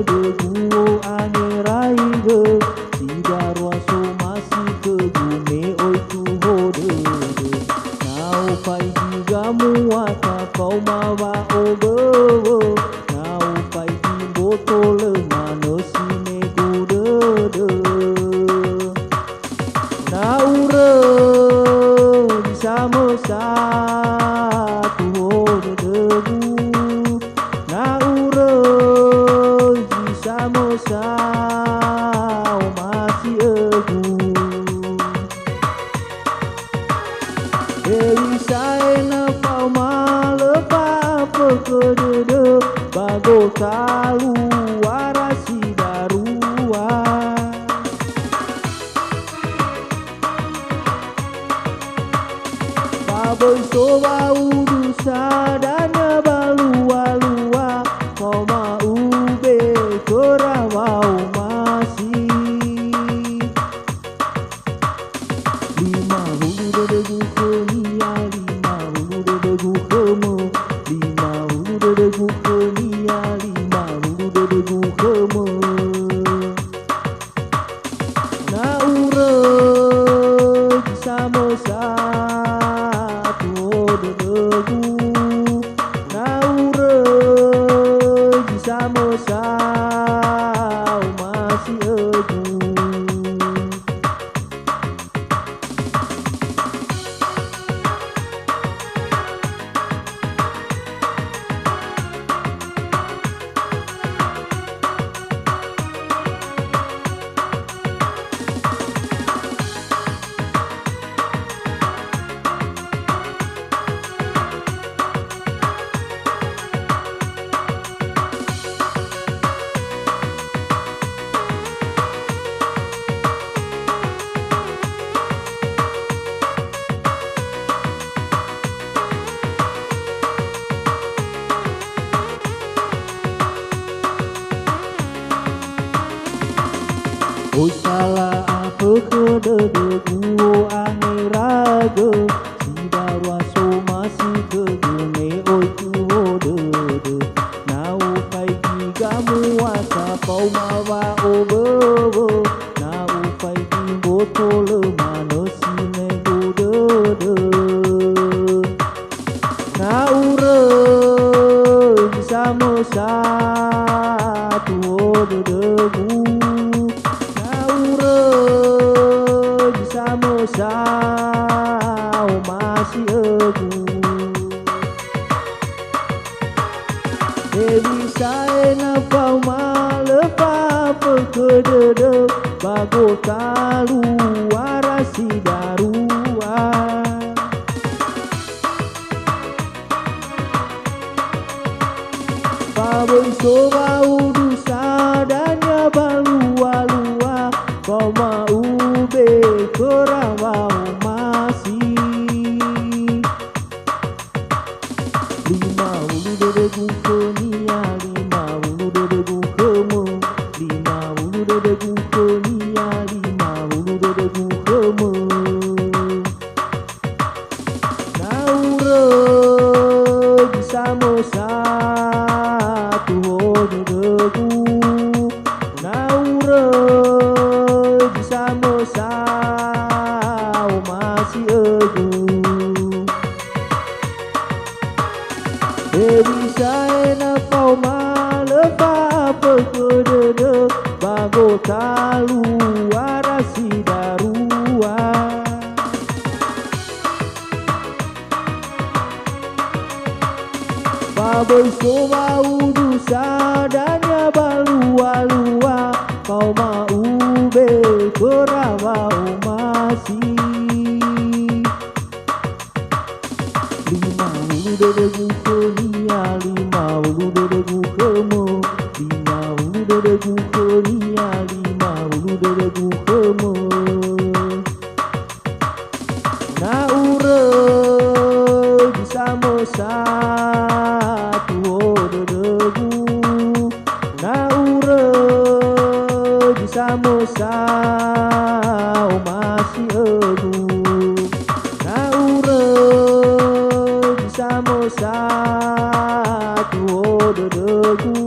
guo angerai ge sidarwa so masih ke gume oi tu hode nau pai digamu ata kau mawa obewo nau pai di botol manosine gude naure sama satu hode debu naure sama sao masih egu Dewi saya na pau malepa pekedede bago kalu warasi darua Baboy soba udu sadanya balua-lua koma ube korawau masih lima hulu dedegu kenia lima hulu dedegu kemo lima hulu dedegu kenia lima hulu dedegu kemo naure sama satu dedegu naure sama sao masih egu Oi salah apa kedede guo angeraga sidarwa so masih ke gume oi tu hodede nau pai digamu ata pau mawa obewo nau pai di botol manosine godede naure sama satu hodede sama sao masih egu Dewi saya na pau malepa pekedede bago kalu warasi darua Baboy soba udu sadanya balua-lua koma ube korawau masih lima hulu dedegu kenia lima hulu dedegu kemo lima hulu dedegu kenia lima hulu dedegu kemo naure sama satu hodegu naure sama sao masih egu Dewi saya na pau malepa pekedede bago kalu warasi darua Baboy soba udu sadanya balua-lua kau mau be korawau masih lima hulu dedegu kenia lima hulu dedegu kemo lima hulu dedegu kenia lima hulu dedegu kemo naure sama satu hodegu naure sama sao masih egu naure sama satu hodegu